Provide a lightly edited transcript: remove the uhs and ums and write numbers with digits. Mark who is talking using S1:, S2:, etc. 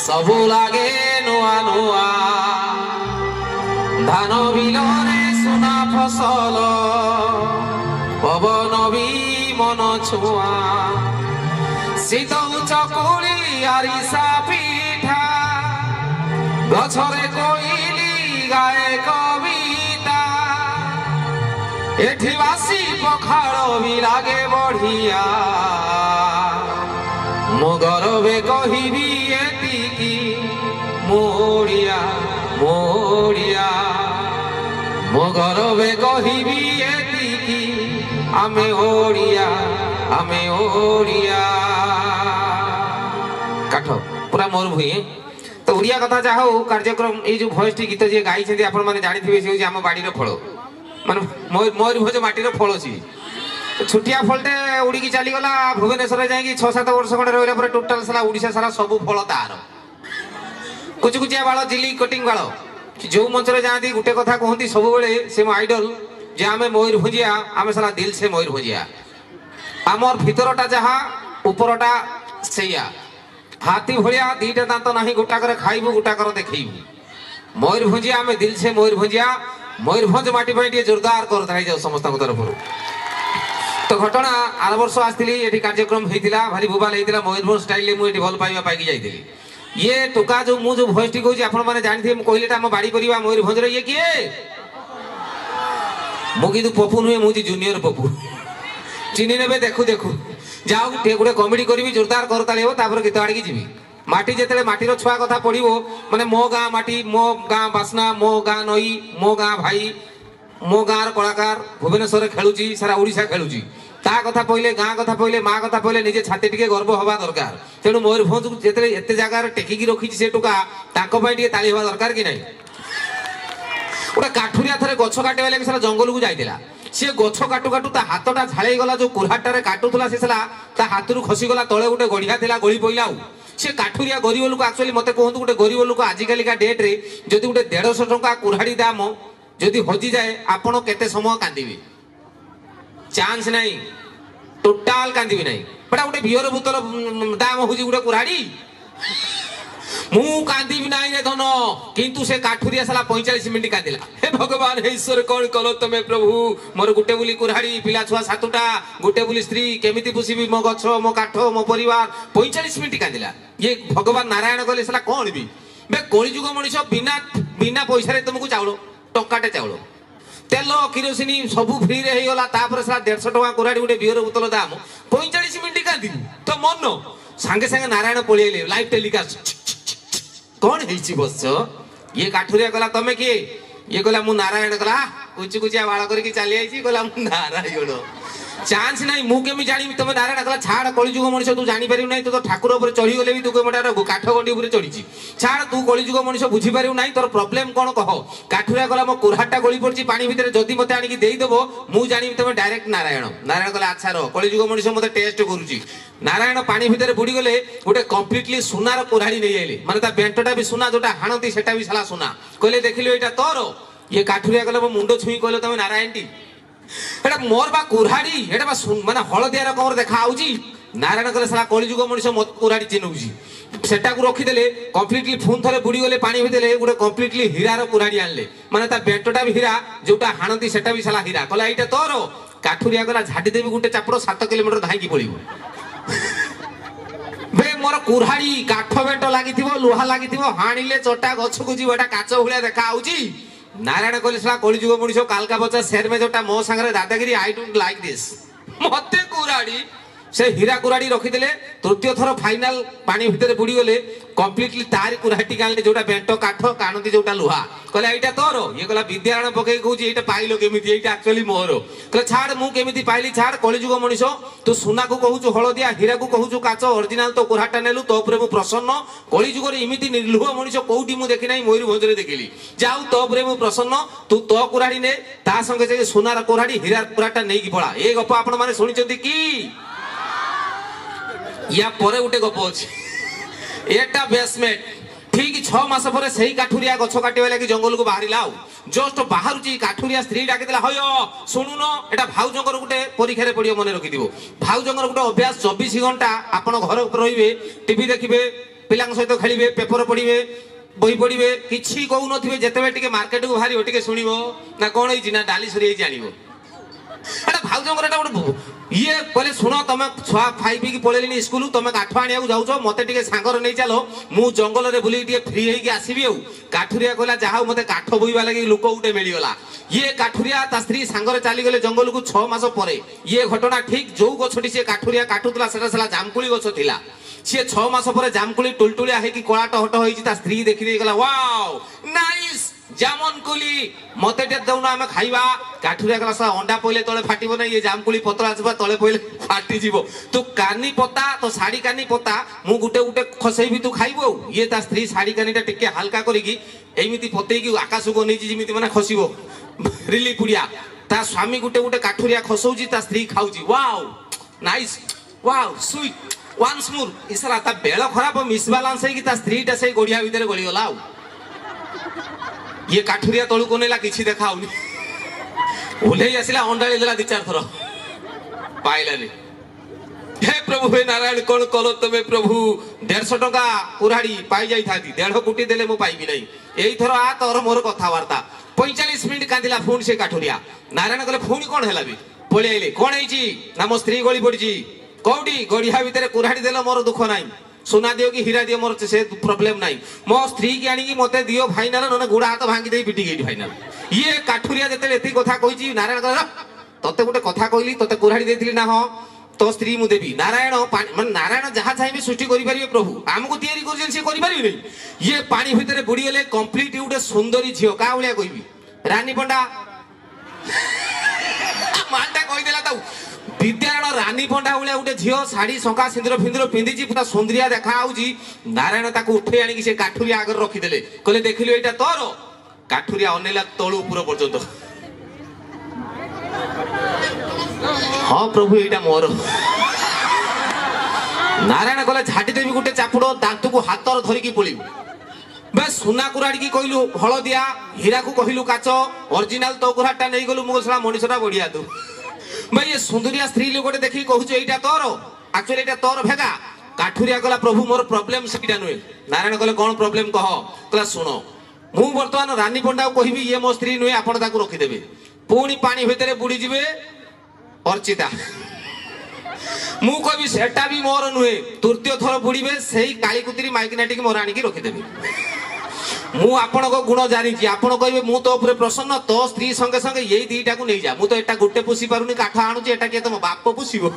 S1: सबु लागे नुआ नुआ धान बिलरे सुना फसल पवन भी मन छुआ शीतल चकुली आरिसा पिठा गछरे कोइली गाए कविता एठी बासी पखाड़ भी लागे बढ़िया मो गरबे कहिबी एतिकी मोड़िया मोड़िया मो गरबे कहिबी एतिकी आमे ओड़िया काठ पूरा मोर भुई तो ओडिया कथा चाहो कार्यक्रम ये जो भॉइस टी गीत जे गाई छथि आपण माने जानि थिबे से हम बाड़ी रो फळ माने मोर भोज माटी रो फळ छी छुटिया फलटे उड़ी चली गला भुवनेश्वर जाई 6-7 वर्ष खंडे रहिला पर टोटल सारा ओडिशा सारा सब फल तार कुछ कुचिया बाल जिली कटिंग बाल जो मंचर जाती गोटे कथा कहती सब बेले से मो आइडल जे आमे मयूरभंजिया आमे सारा दिल से मयूरभंजिया आमर भितरटा जहा उपरटा सेया हाथी भलिया दीटा दांत नाही गोटा करे खाइबु गोटा करे देखैबु मयूरभंजिया आमे दिल से मयूरभंजिया मयूरभंज माटी पई टे जोरदार कर थाई जाओ समस्त तरफरु तो घटना आर वर्ष आसती ये कार्यक्रम होता भारी भूबाल होता मयूरभंज स्टाइल मुझे भल पाइबा पाई जाइली ये टोका जो मुझे भॉइस टी कहूँ आपण मैंने जानी कहले आम बाड़ी परिवा मयूरभंज ये किए मुझे पपु नुहे मुझे जूनियर पपु चिन्ह ने देखू देखू जाओ गोटे कमेडी करी जोरदार करताली हो गीत आड़की जी माटी जिते माटीर छुआ कथा पड़ो माने मो गाँ माटी मो गाँ बासना मो गाँ नई मो गाँ भाई मो गाँव कलाकार भुवनेश्वर खेलुची सारा ओडिशा खेलुची ता कथा पहिले गाँ कथा पहिले माँ कथा पहिले निजे छाती टिके गर्व हवा दरकार तेणु मयूरभंज जिते एते जगार टेकिकी रखी से टोका ताको पई टिके ताली हवा दरकार कि नहीं गोटे काठुरिया थरे गछ काटे वाले सारा जंगल को जाइतिला से गछ काटू काटू ता हाथटा झाळेई गला जो कुरहाटारे काटुथला से साला ता हाथरू खसी गला तळे गोटे गढिया थिला गळी पइला से काठुरिया गरीब लोक एक्चुअली मते कहंतु गोटे गरीब लोक आजिकाली का डेट रे जदि गोटे 150 टंका कुरहाड़ी दाम जदि हजि जाए आपण केते समय कांदिबे चांस नहीं टोटाल कांदिबे नहीं बड़ा गोटे बियर बोतल दाम होजी गोटे कुरहाड़ी मु कांदिबी नाही रे धन किंतु से काठुरिया साला 45 मिनिट कांदिला हे भगवान हे ईश्वर कोन कलो तमे प्रभु मोर गोटे बुली कुरहाड़ी पिला छुआ सातुटा गोटे बुली स्त्री केमिति पुसीबी मो गछ मो काठ मो परिवार 45 मिनिट कांदिला ये भगवान नारायण कहले साला कोन बी बे कलिजुग मनिष बिना बिना पैसा रे तुमको चाउलो टंकाटे चाउल तेल किरोसिनी सबू फ्री रे गला तापर साला 150 टका कुराड़ी गोटे बियर बोतल दाम 45 मिनिट कांदी तो मन सांगे सांगे नारायण पळिले लाइव टेलीकास्ट कौन हेची बस ये काठुरिया गला तमे किए ये गला मु नारायण गला कुछ कुचिया बाळ करके चली आइची गला मु नारायण चांस नहीं मु केमी जानी तमे नारायण गला छाड़ कलिजुग मनिष तू जानी परिउ नहीं तो ठाकुर ऊपर चढ़ी गले भी तू केमटार काठ गंडी ऊपर चढ़ीची छाड़ तू कलिजुग मनिष बुझी परिउ नहीं तोर प्रॉब्लम कोन कह काठुरिया गला मो कुरहाटा गली पड़ची पानी भीतर जदी मते आनी देई देबो मु जानी तमे डायरेक्ट नारायण नारायण गला अच्छा रो कलिजुग मनिष मते टेस्ट करूची नारायण पानी भीतर बुड़ी गले गोटे कंप्लीटली सुनार कुरहाड़ी नहीं आइले माने ता बेंटटा भी सुना जोटा हाणती सेटा भी साला सुना कहले देखिलो एटा तोर ये काठुरिया गला मो मुंडो छुई कहले तमे नारायण टी एटा मोर बा कुरहाड़ी एटा बा माने हळदिया रकमर देखा आउची नारायण गले साला कलिजुग मनिष मत कुरहाड़ी चिनुची सेटा को रखी देले कंप्लीटली फोन थरे बुड़ी गले पानी भीतर गोटे कंप्लीटली हीरा रो कुरहाड़ी आनले माने ता बेंटटा भी हीरा जोटा हाणती सेटा भी साला हीरा कहला एटा तोर काठुरिया गला झाडी देबी गोटे चापड़ो 7 किलोमीटर धाईकी पळिबो बे मोर कुरहाड़ी काठ बेंट लागी लुहा लागी हाणिले चोटा गछ को जीव एटा काच भलिया देखा आउची नारायण कहले साला कलिजुग मनिष कालका बच्चा शेर में जोटा मो संगे दादागिरी आई डोंट लाइक दिस मते कुराड़ी से हीरा कुराड़ी रखीदेले तृतीय थर फाइनाल पानी भितर बुड़ी गले कंप्लीटली तारी कुराटी कानले जोटा बेंट काठ कानती जोटा लुहा कहले एटा तोर ये कहला विद्यारण पके कहूची एटा पाइलो केमिति एटा एक्चुअली मोर कहले छाड़ मु केमिति पाइली छाड़ कलिजुग मनिष तू सुना को कहूचु हळदिया हीरा को कहूचु काच ओरिजिनल तो कुराटा नेलु तो उपरे मु प्रसन्न कलिजुग रे इमिति निर्लोह मनिष कोउटी मु देखि नाही मयूरभंज रे देखिली जाऊ तो उपरे मु प्रसन्न तू तो कुराड़ी ने ता संगे जे सोनार कुराड़ी हीरा कुराटा नेकी पळा ए गप आपण माने सुनिचंती की या परे गोटे गप अछि एटा बेसमेंट ঠিক 6 মাস পরে সেই কাঠুরিয়া গছ কাটিবা লাগি জঙ্গলକୁ ବାହାରିଲା ଆଉ ଜଷ୍ଟ ବାହାରୁଛି କାଠୁରିଆ ସ୍ତ୍ରୀ ଡାକିଦେଲା ହୟ ଶୁଣୁନ ଏଟା ଭାଉଜଙ୍କର ଗୋଟେ ପରୀକ୍ଷାରେ ପଡିବ ମନେ ରଖିଥିବ ଭାଉଜଙ୍କର ଗୋଟେ ଅଭ୍ୟାସ 24 ଘଣ୍ଟା ଆପଣ ଘର ଉପରେ ରହିବେ ଟିଭି ଦେଖିବେ ପିଲାଙ୍କ ସହିତ ଖେଳିବେ ପେପର ପଢିବେ ବହି ପଢିବେ କିଛି କହୁନଥିବେ ଯେତେବେଳେ ଟିକେ ମାର୍କେଟକୁ ବାହାରିବ ଟିକେ ଶୁଣିବ ନା କଣ ହେଇଛି ନା ଡାଲି ସରିଯାଇଛି ଆଣିବ এটা ভাউজଙ୍କର এটা ଗୋଟେ ଇଏ କହିଲେ ଶୁଣ ତମେ ଛୁଆ ଖାଇପିକି ପଳେଇଲିନି ସ୍କୁଲ ତମେ କାଠ ଆଣିବାକୁ ଯାଉଛ ମତେ ଟିକେ ସାଙ୍ଗରେ ନେଇ ଚାଲ ମୁଁ ଜଙ୍ଗଲରେ ବୁଲିକି ଟିକେ ଫ୍ରି ହେଇକି ଆସିବି ଆଉ କାଠୁରିଆ କହିଲା ଯାହା ହଉ ମତେ କାଠ ବୋହିବା ଲାଗି ଲୋକ ଗୋଟେ ମିଳିଗଲା ଇଏ କାଠୁରିଆ ତା ସ୍ତ୍ରୀ ସାଙ୍ଗରେ ଚାଲିଗଲେ ଜଙ୍ଗଲକୁ 6 ମାସ ପରେ ଇଏ ଘଟଣା ଠିକ ଯୋଉ ଗଛଟି ସେ କାଠୁରିଆ କାଟୁଥିଲା ସେଟା ଜାମକୁଳି ଗଛ ଥିଲା ସିଏ 6 ମାସ ପରେ ଜାମକୁଳି ଟୁଲଟୁଳିଆ ହେଇକି କଳାଟ ହଟ ହେଇଛି ତା ସ୍ତ୍ରୀ ଦେଖି ଦେଇଗଲା ୱାଓ ନାଇସ୍ জামনকুলি মতে দেউন আমি খাইবা কাঠুরিয়া গলা অন্ডা পইলে তলে ফাটিব না ইয়ে জামকুলি পত্র আসবা তলে পইলে ফাটি যাব তু কানি পতা তো শাড়ি কানি পতা মু গুটে গুটে খসাইবি তু খাইবো ইয়ে তা স্ত্রী শাড়ি কানিটা টিকে হালকা করিকি এইমিতি পতেইকি আকাশকু নেইছি যেমিতি মানে খসিব রিলি পুড়িয়া তা স্বামী গুটে গুটে কাঠুরিয়া খসাউছি তা স্ত্রী খাউছি wow nice wow sweet once more ইসারা তা বেଳ ଖରାପ ମିସବାଲାନ୍ସ ହେଇକି ତା ସ୍ତ୍ରୀଟା ସେଇ ଗଡିଆ ଭିତରେ ଗଳିଗଲା ଆଉ ये काठुरिया तलू को नेला किछि देखाउनी ओल्हेई आसिला अंडाळी देला 2-4 थर पाइलानी हे प्रभु हे नारायण कोन कलो तमे प्रभु 150 टका कुराड़ी पाई जाई थाती 1.5 कोटी देले मु पाइबी नहीं एई थर आ तोर मोर कथा वार्ता 45 मिनिट कांदिला फोन से काठुरिया नारायण कहले फोन कोन हेला बे पळे आइले कोन हेची ना मो स्त्री गळी पड़िची कोउडी गड़िया भितरे कुराड़ी देला मोर दुख नाही सोना दियो कि हीरा दियो मोर से प्रॉब्लम नहीं मो स्त्री की आनी की मते दियो फाइनल नने गुडा हाथ भांगी देई पिटी गेटी फाइनल ये काठुरिया जते एती कथा कहिची नारायण कहला तते गोटे कथा कहली तते कुराड़ी देथिली ना हो तो स्त्री मु देबी नारायण मन नारायण जहा चाहि सृष्टि करि परिबे प्रभु हमको तयारी करजन से करि परिबे नहीं ये पानी भितरे बुडी गेले कंप्लीट उडे सुंदरी झियो का उलिया कहबी रानी पंडा मालटा कहि देला ताऊ विद्यारण रानी पंडा उले उठे झियो साड़ी शंका सिंदूर फिंदूर पिंधिची पुरा सुंदरिया देखा आउजी नारायण ताकू उठे आनी कि से काठुरिया आगर रखी देले कहले देखिलो एटा तोर काठुरिया अनेला तळु ऊपर पर्यंत हां प्रभु एटा मोर नारायण कहले झाटी देबी गुटे चापुडो दांतु को हातर धरि की पळी बस सुना कुराड़ी की कहलु हळदिया हीरा को कहलु काचो ओरिजिनल तो कुराटा नै गलु मुगसला मनिसटा बढिया तू भाई ये सुंदरिया स्त्री लोग देखी कहूँ एटा तोर एक्चुअली एटा तोर भेगा काठुरिया कहला प्रभु मोर प्रॉब्लम सेटा नुहे नारायण कहले कौन प्रॉब्लम कह कहला सुन मु वर्तमान रानी पंडा को कहबी ये मो स्त्री नुहे आपण ताकू रखी देबे पुणी पानी भितरे बुड़ी जिवे अर्चिता मु कहबी सेटा भी मोर नुहे तृतीय थर बुड़ीबे सेही काली कुतरी माइकनाटी की मोर आनी की रखी देबे मु आपण को गुण जानी आपण कहबे मु तो ऊपर प्रसन्न तो स्त्री संगे संगे यही दीटा को नहीं जा मु तो एटा गुटे पुसी पारुनी काठ आणुची एटा के तुम बाप पुसीबो